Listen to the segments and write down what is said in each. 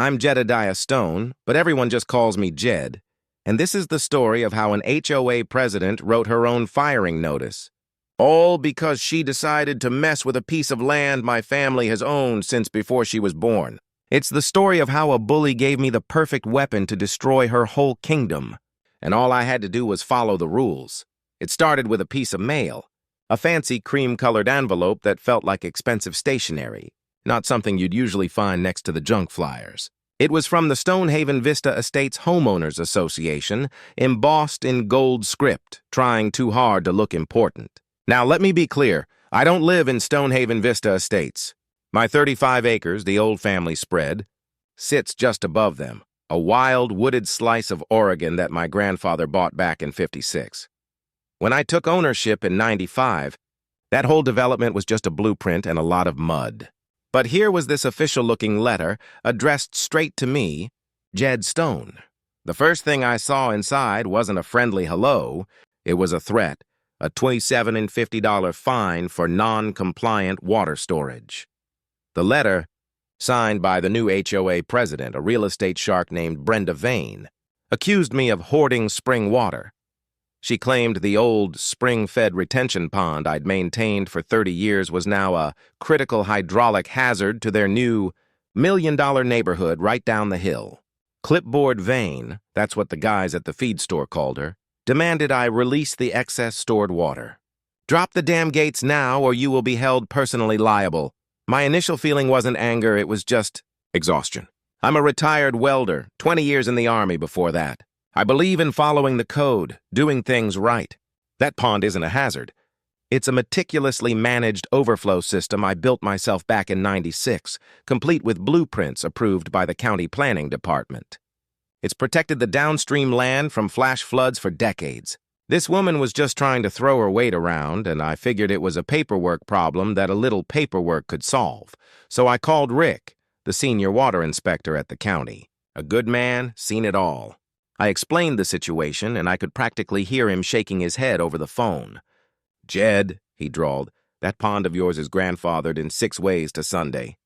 I'm Jedediah Stone, but everyone just calls me Jed. And this is the story of how an HOA president wrote her own firing notice. All because she decided to mess with a piece of land my family has owned since before she was born. It's the story of how a bully gave me the perfect weapon to destroy her whole kingdom. And all I had to do was follow the rules. It started with a piece of mail, a fancy cream-colored envelope that felt like expensive stationery, not something you'd usually find next to the junk flyers. It was from the Stonehaven Vista Estates Homeowners Association, embossed in gold script, trying too hard to look important. Now, let me be clear, I don't live in Stonehaven Vista Estates. My 35 acres, the old family spread, sits just above them, a wild, wooded slice of Oregon that my grandfather bought back in '56. When I took ownership in '95, that whole development was just a blueprint and a lot of mud. But here was this official-looking letter, addressed straight to me, Jed Stone. The first thing I saw inside wasn't a friendly hello, it was a threat, a $27 and $50 fine for non-compliant water storage. The letter, signed by the new HOA president, a real estate shark named Brenda Vane, accused me of hoarding Springwater. She claimed the old spring-fed retention pond I'd maintained for 30 years was now a critical hydraulic hazard to their new million-dollar neighborhood right down the hill. Clipboard Vane, that's what the guys at the feed store called her, demanded I release the excess stored water. Drop the damn gates now or you will be held personally liable. My initial feeling wasn't anger, it was just exhaustion. I'm a retired welder, 20 years in the Army before that. I believe in following the code, doing things right. That pond isn't a hazard. It's a meticulously managed overflow system I built myself back in '96, complete with blueprints approved by the county planning department. It's protected the downstream land from flash floods for decades. This woman was just trying to throw her weight around, and I figured it was a paperwork problem that a little paperwork could solve. So I called Rick, the senior water inspector at the county. A good man, seen it all. I explained the situation, and I could practically hear him shaking his head over the phone. "Jed," he drawled, "that pond of yours is grandfathered in 6 ways to Sunday.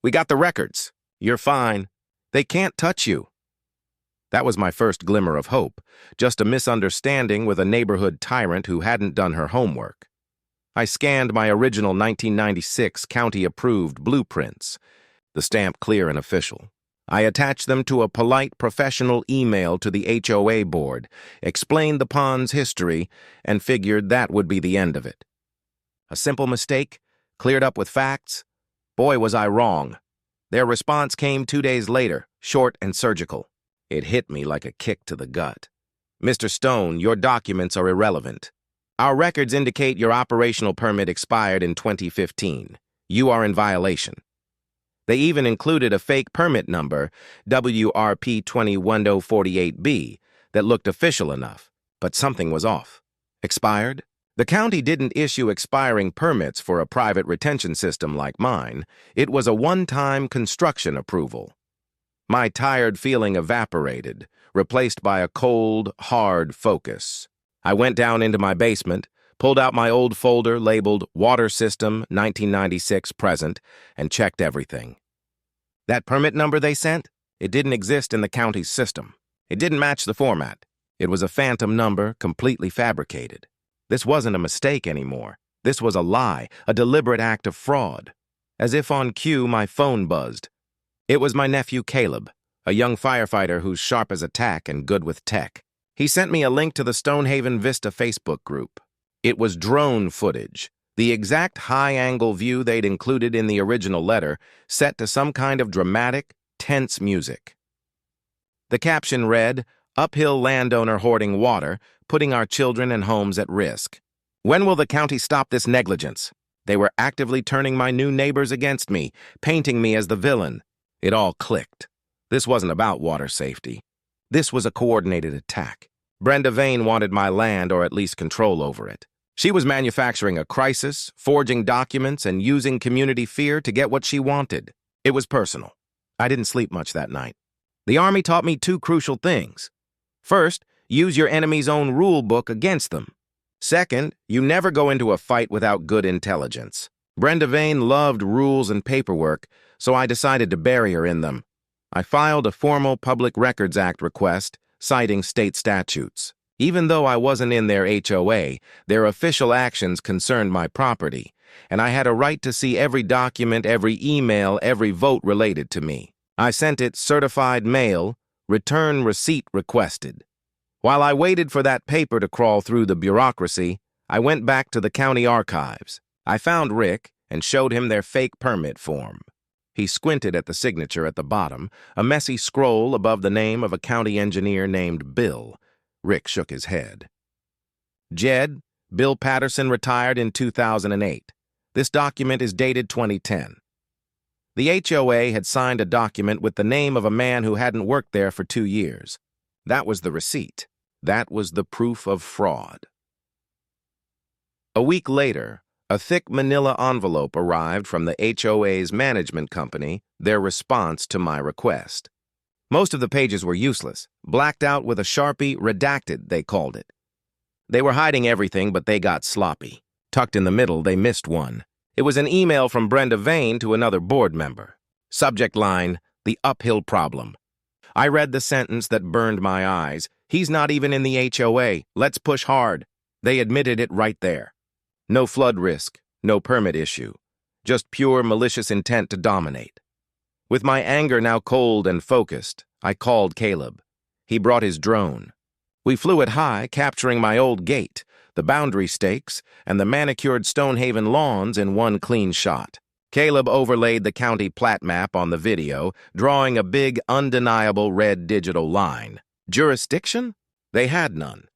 We got the records. You're fine. They can't touch you." That was my first glimmer of hope, just a misunderstanding with a neighborhood tyrant who hadn't done her homework. I scanned my original 1996 county-approved blueprints, the stamp clear and official. I attached them to a polite professional email to the HOA board, explained the pond's history, and figured that would be the end of it. A simple mistake, cleared up with facts. Boy, was I wrong. Their response came 2 days later, short and surgical. It hit me like a kick to the gut. "Mr. Stone, your documents are irrelevant. Our records indicate your operational permit expired in 2015. You are in violation." They even included a fake permit number, WRP 21048B, that looked official enough, but something was off. Expired? The county didn't issue expiring permits for a private retention system like mine. It was a one-time construction approval. My tired feeling evaporated, replaced by a cold, hard focus. I went down into my basement, pulled out my old folder labeled Water System 1996 Present, and checked everything. That permit number they sent? It didn't exist in the county's system. It didn't match the format. It was a phantom number, completely fabricated. This wasn't a mistake anymore. This was a lie, a deliberate act of fraud. As if on cue, my phone buzzed. It was my nephew Caleb, a young firefighter who's sharp as a tack and good with tech. He sent me a link to the Stonehaven Vista Facebook group. It was drone footage, the exact high-angle view they'd included in the original letter, set to some kind of dramatic, tense music. The caption read, "Uphill landowner hoarding water, putting our children and homes at risk. When will the county stop this negligence?" They were actively turning my new neighbors against me, painting me as the villain. It all clicked. This wasn't about water safety. This was a coordinated attack. Brenda Vane wanted my land, or at least control over it. She was manufacturing a crisis, forging documents, and using community fear to get what she wanted. It was personal. I didn't sleep much that night. The Army taught me 2 crucial things. First, use your enemy's own rule book against them. Second, you never go into a fight without good intelligence. Brenda Vane loved rules and paperwork, so I decided to bury her in them. I filed a formal Public Records Act request citing state statutes. Even though I wasn't in their HOA, their official actions concerned my property, and I had a right to see every document, every email, every vote related to me. I sent it certified mail, return receipt requested. While I waited for that paper to crawl through the bureaucracy, I went back to the county archives. I found Rick and showed him their fake permit form. He squinted at the signature at the bottom, a messy scroll above the name of a county engineer named Bill. Rick shook his head. Jed, Bill Patterson retired in 2008. This document is dated 2010. The HOA had signed a document with the name of a man who hadn't worked there for 2 years. That was the receipt. That was the proof of fraud. A week later, a thick manila envelope arrived from the HOA's management company, their response to my request. Most of the pages were useless, blacked out with a Sharpie, redacted, they called it. They were hiding everything, but they got sloppy. Tucked in the middle, they missed one. It was an email from Brenda Vane to another board member. Subject line, the uphill problem. I read the sentence that burned my eyes. He's not even in the HOA. Let's push hard. They admitted it right there. No flood risk, no permit issue. Just pure malicious intent to dominate. With my anger now cold and focused, I called Caleb. He brought his drone. We flew it high, capturing my old gate, the boundary stakes, and the manicured Stonehaven lawns in one clean shot. Caleb overlaid the county plat map on the video, drawing a big, undeniable red digital line. Jurisdiction? They had none.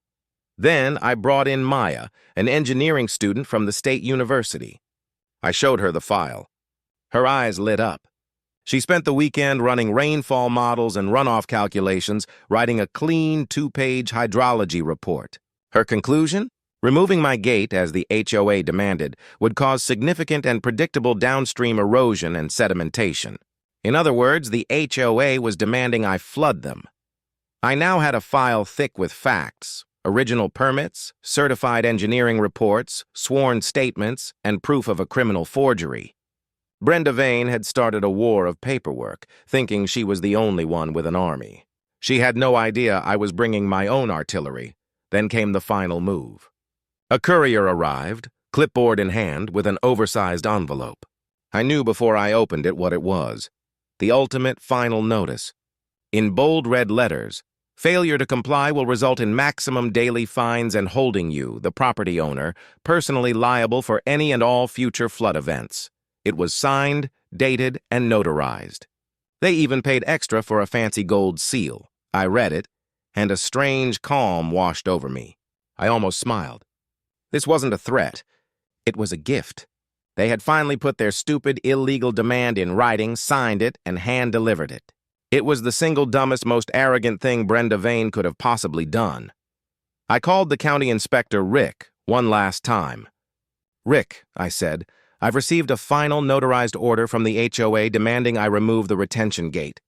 Then I brought in Maya, an engineering student from the state university. I showed her the file. Her eyes lit up. She spent the weekend running rainfall models and runoff calculations, writing a clean 2-page hydrology report. Her conclusion? Removing my gate, as the HOA demanded, would cause significant and predictable downstream erosion and sedimentation. In other words, the HOA was demanding I flood them. I now had a file thick with facts, original permits, certified engineering reports, sworn statements, and proof of a criminal forgery. Brenda Vane had started a war of paperwork, thinking she was the only one with an army. She had no idea I was bringing my own artillery. Then came the final move. A courier arrived, clipboard in hand, with an oversized envelope. I knew before I opened it what it was. The ultimate final notice. In bold red letters, failure to comply will result in maximum daily fines and holding you, the property owner, personally liable for any and all future flood events. It was signed, dated, and notarized. They even paid extra for a fancy gold seal. I read it, and a strange calm washed over me. I almost smiled. This wasn't a threat. It was a gift. They had finally put their stupid, illegal demand in writing, signed it, and hand-delivered it. It was the single dumbest, most arrogant thing Brenda Vane could have possibly done. I called the county inspector, Rick, one last time. Rick, I said, I've received a final notarized order from the HOA demanding I remove the retention gate.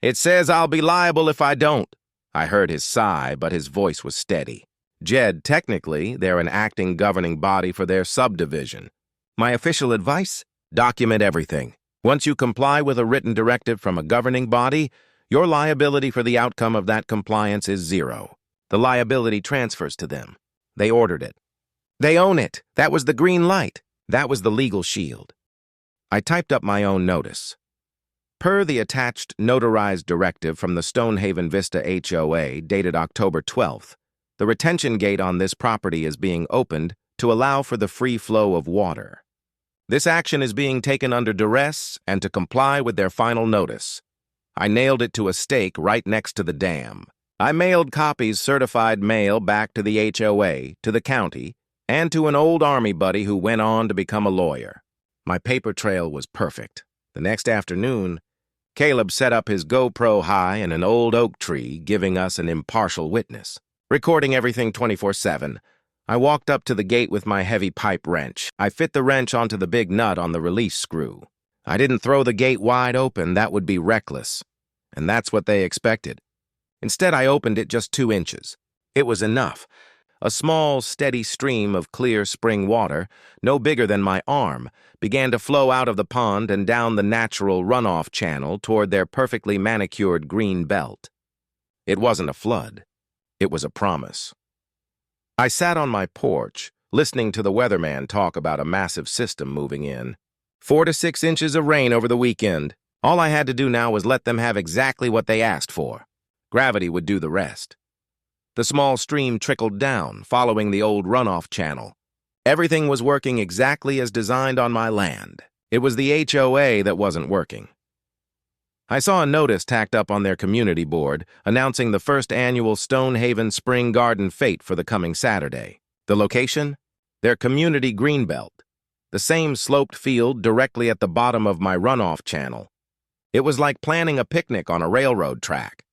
It says I'll be liable if I don't. I heard his sigh, but his voice was steady. Jed, technically, they're an acting governing body for their subdivision. My official advice? Document everything. Once you comply with a written directive from a governing body, your liability for the outcome of that compliance is zero. The liability transfers to them. They ordered it. They own it. That was the green light. That was the legal shield. I typed up my own notice. Per the attached notarized directive from the Stonehaven Vista HOA dated October 12th, the retention gate on this property is being opened to allow for the free flow of water. This action is being taken under duress and to comply with their final notice. I nailed it to a stake right next to the dam. I mailed copies certified mail back to the HOA, to the county, and to an old Army buddy who went on to become a lawyer. My paper trail was perfect. The next afternoon, Caleb set up his GoPro high in an old oak tree, giving us an impartial witness. Recording everything 24/7, I walked up to the gate with my heavy pipe wrench. I fit the wrench onto the big nut on the release screw. I didn't throw the gate wide open, that would be reckless. And that's what they expected. Instead, I opened it just 2 inches. It was enough. A small, steady stream of clear spring water, no bigger than my arm, began to flow out of the pond and down the natural runoff channel toward their perfectly manicured green belt. It wasn't a flood. It was a promise. I sat on my porch, listening to the weatherman talk about a massive system moving in. 4 to 6 inches of rain over the weekend. All I had to do now was let them have exactly what they asked for. Gravity would do the rest. The small stream trickled down, following the old runoff channel. Everything was working exactly as designed on my land. It was the HOA that wasn't working. I saw a notice tacked up on their community board announcing the first annual Stonehaven Spring Garden Fete for the coming Saturday. The location? Their community greenbelt. The same sloped field directly at the bottom of my runoff channel. It was like planning a picnic on a railroad track.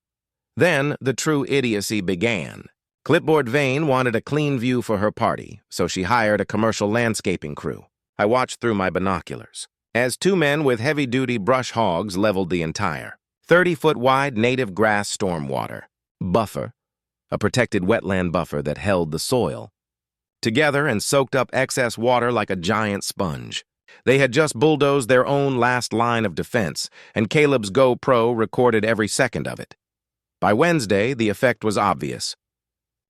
Then the true idiocy began. Clipboard Vane wanted a clean view for her party, so she hired a commercial landscaping crew. I watched through my binoculars as 2 men with heavy-duty brush hogs leveled the entire 30-foot-wide native grass stormwater buffer, a protected wetland buffer that held the soil. Together and soaked up excess water like a giant sponge. They had just bulldozed their own last line of defense, and Caleb's GoPro recorded every second of it. By Wednesday, the effect was obvious.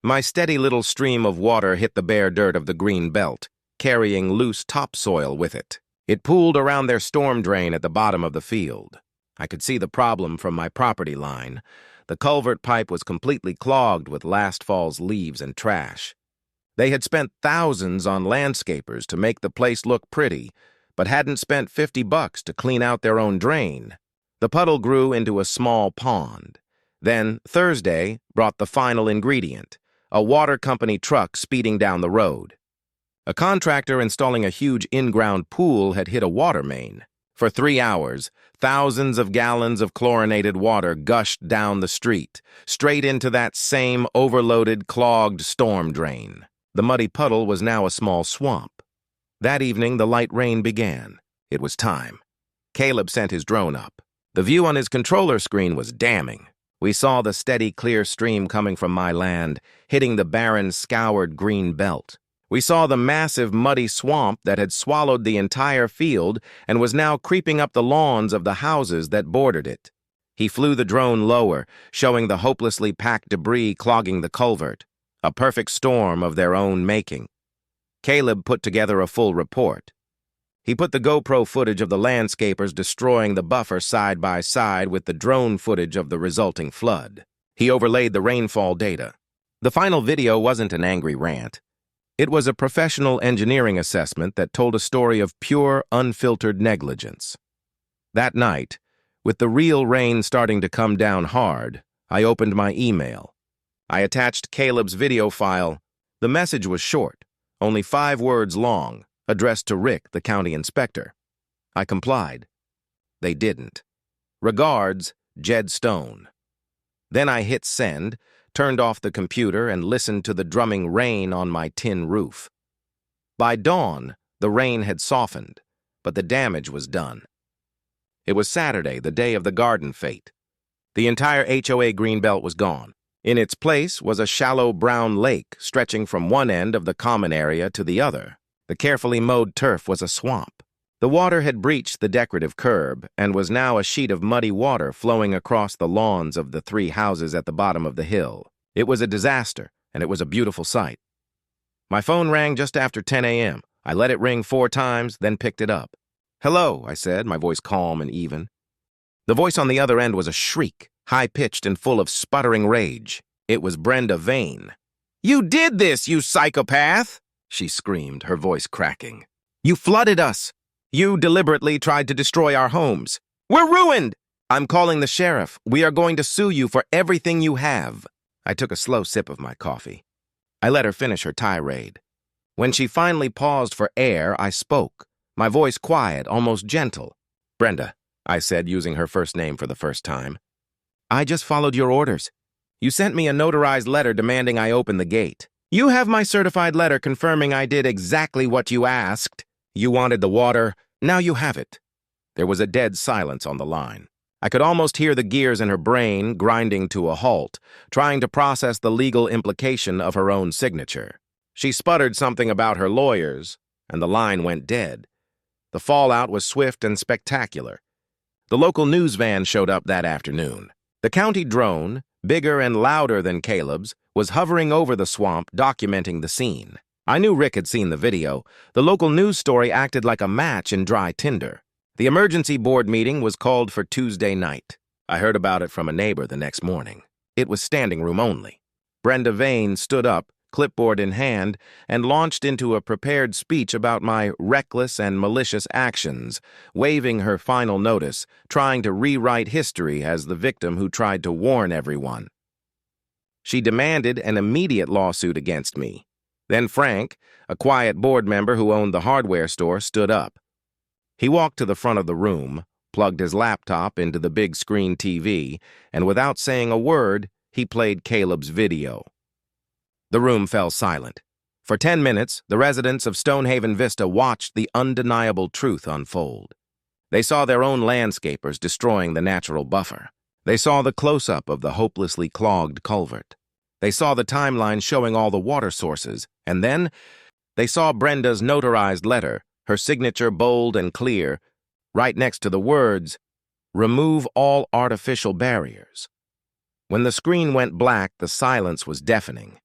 My steady little stream of water hit the bare dirt of the green belt, carrying loose topsoil with it. It pooled around their storm drain at the bottom of the field. I could see the problem from my property line. The culvert pipe was completely clogged with last fall's leaves and trash. They had spent thousands on landscapers to make the place look pretty, but hadn't spent $50 to clean out their own drain. The puddle grew into a small pond. Then, Thursday brought the final ingredient, a water company truck speeding down the road. A contractor installing a huge in-ground pool had hit a water main. For 3 hours, thousands of gallons of chlorinated water gushed down the street, straight into that same overloaded, clogged storm drain. The muddy puddle was now a small swamp. That evening, the light rain began. It was time. Caleb sent his drone up. The view on his controller screen was damning. We saw the steady, clear stream coming from my land, hitting the barren, scoured green belt. We saw the massive, muddy swamp that had swallowed the entire field and was now creeping up the lawns of the houses that bordered it. He flew the drone lower, showing the hopelessly packed debris clogging the culvert, a perfect storm of their own making. Caleb put together a full report. He put the GoPro footage of the landscapers destroying the buffer side by side with the drone footage of the resulting flood. He overlaid the rainfall data. The final video wasn't an angry rant. It was a professional engineering assessment that told a story of pure, unfiltered negligence. That night, with the real rain starting to come down hard, I opened my email. I attached Caleb's video file. The message was short, only 5 words long, addressed to Rick, the county inspector. I complied. They didn't. Regards, Jed Stone. Then I hit send, turned off the computer, and listened to the drumming rain on my tin roof. By dawn, the rain had softened, but the damage was done. It was Saturday, the day of the garden fete. The entire HOA greenbelt was gone. In its place was a shallow brown lake stretching from one end of the common area to the other. The carefully mowed turf was a swamp. The water had breached the decorative curb and was now a sheet of muddy water flowing across the lawns of the 3 houses at the bottom of the hill. It was a disaster, and it was a beautiful sight. My phone rang just after 10 a.m. I let it ring 4 times, then picked it up. "Hello," I said, my voice calm and even. The voice on the other end was a shriek, high-pitched and full of sputtering rage. It was Brenda Vane. "You did this, you psychopath!" she screamed, her voice cracking. "You flooded us. You deliberately tried to destroy our homes. We're ruined! I'm calling the sheriff. We are going to sue you for everything you have." I took a slow sip of my coffee. I let her finish her tirade. When she finally paused for air, I spoke, my voice quiet, almost gentle. "Brenda," I said, using her first name for the first time, "I just followed your orders. You sent me a notarized letter demanding I open the gate. You have my certified letter confirming I did exactly what you asked. You wanted the water. Now you have it." There was a dead silence on the line. I could almost hear the gears in her brain grinding to a halt, trying to process the legal implication of her own signature. She sputtered something about her lawyers, and the line went dead. The fallout was swift and spectacular. The local news van showed up that afternoon. The county drone, bigger and louder than Caleb's, was hovering over the swamp, documenting the scene. I knew Rick had seen the video. The local news story acted like a match in dry tinder. The emergency board meeting was called for Tuesday night. I heard about it from a neighbor the next morning. It was standing room only. Brenda Vane stood up, clipboard in hand, and launched into a prepared speech about my reckless and malicious actions, waving her final notice, trying to rewrite history as the victim who tried to warn everyone. She demanded an immediate lawsuit against me. Then Frank, a quiet board member who owned the hardware store, stood up. He walked to the front of the room, plugged his laptop into the big screen TV, and without saying a word, he played Caleb's video. The room fell silent. For 10 minutes, the residents of Stonehaven Vista watched the undeniable truth unfold. They saw their own landscapers destroying the natural buffer. They saw the close-up of the hopelessly clogged culvert. They saw the timeline showing all the water sources, and then they saw Brenda's notarized letter, her signature bold and clear, right next to the words, "Remove all artificial barriers." When the screen went black, the silence was deafening.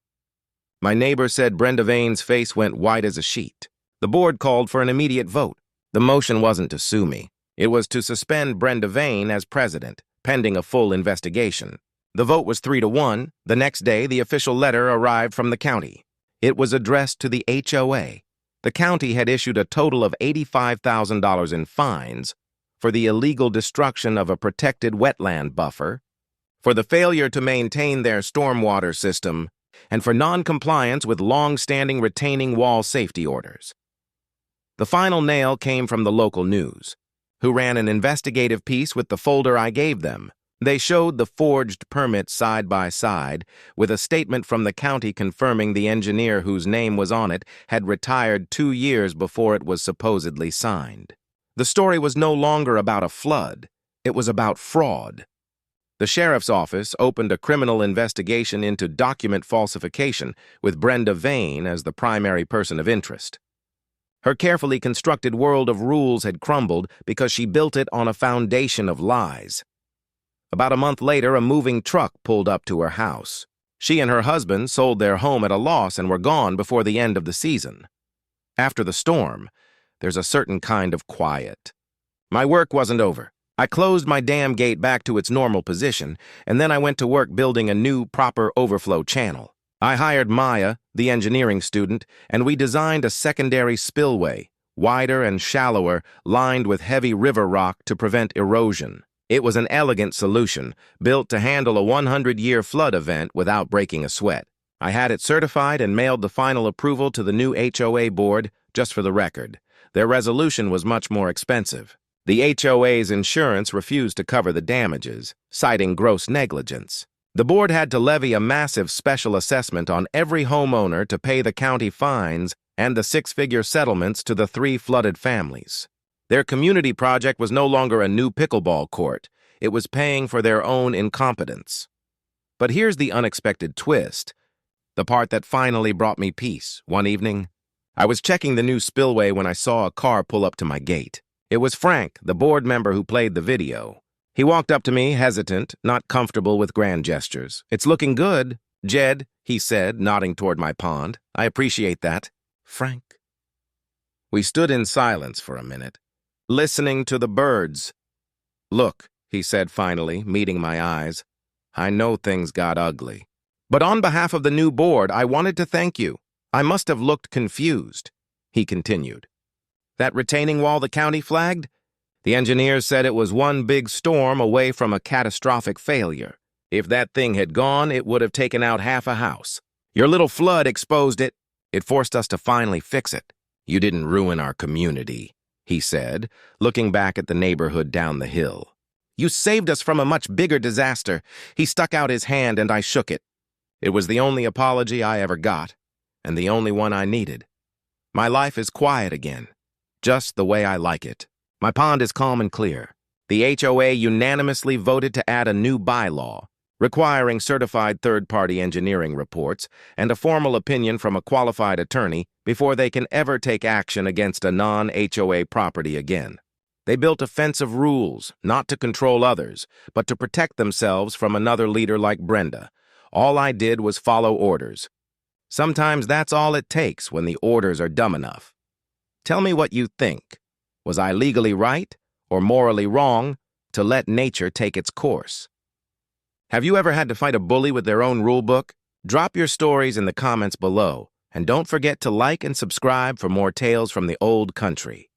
My neighbor said Brenda Vane's face went white as a sheet. The board called for an immediate vote. The motion wasn't to sue me. It was to suspend Brenda Vane as president, pending a full investigation. The vote was 3-1. The next day, the official letter arrived from the county. It was addressed to the HOA. The county had issued a total of $85,000 in fines for the illegal destruction of a protected wetland buffer, for the failure to maintain their stormwater system, and for non-compliance with long-standing retaining wall safety orders. The final nail came from the local news, who ran an investigative piece with the folder I gave them. They showed the forged permits side by side, with a statement from the county confirming the engineer whose name was on it had retired 2 years before it was supposedly signed. The story was no longer about a flood. It was about fraud. The sheriff's office opened a criminal investigation into document falsification, with Brenda Vane as the primary person of interest. Her carefully constructed world of rules had crumbled because she built it on a foundation of lies. About a month later, a moving truck pulled up to her house. She and her husband sold their home at a loss and were gone before the end of the season. After the storm, there's a certain kind of quiet. My work wasn't over. I closed my dam gate back to its normal position, and then I went to work building a new, proper overflow channel. I hired Maya, the engineering student, and we designed a secondary spillway, wider and shallower, lined with heavy river rock to prevent erosion. It was an elegant solution, built to handle a 100-year flood event without breaking a sweat. I had it certified and mailed the final approval to the new HOA board, just for the record. Their resolution was much more expensive. The HOA's insurance refused to cover the damages, citing gross negligence. The board had to levy a massive special assessment on every homeowner to pay the county fines and the 6-figure settlements to the 3 flooded families. Their community project was no longer a new pickleball court. It was paying for their own incompetence. But here's the unexpected twist, the part that finally brought me peace. One evening, I was checking the new spillway when I saw a car pull up to my gate. It was Frank, the board member who played the video. He walked up to me, hesitant, not comfortable with grand gestures. "It's looking good, Jed," he said, nodding toward my pond. "I appreciate that." "Frank." We stood in silence for a minute, listening to the birds. "Look," he said finally, meeting my eyes, "I know things got ugly. But on behalf of the new board, I wanted to thank you. I must have looked confused," he continued. "That retaining wall the county flagged? The engineers said it was one big storm away from a catastrophic failure. If that thing had gone, it would have taken out half a house. Your little flood exposed it. It forced us to finally fix it. You didn't ruin our community," he said, looking back at the neighborhood down the hill. "You saved us from a much bigger disaster." He stuck out his hand and I shook it. It was the only apology I ever got, and the only one I needed. My life is quiet again, just the way I like it. My pond is calm and clear. The HOA unanimously voted to add a new bylaw, requiring certified third-party engineering reports and a formal opinion from a qualified attorney before they can ever take action against a non-HOA property again. They built offensive rules, not to control others, but to protect themselves from another leader like Brenda. All I did was follow orders. Sometimes that's all it takes when the orders are dumb enough. Tell me what you think. Was I legally right or morally wrong to let nature take its course? Have you ever had to fight a bully with their own rule book? Drop your stories in the comments below, and don't forget to like and subscribe for more tales from the old country.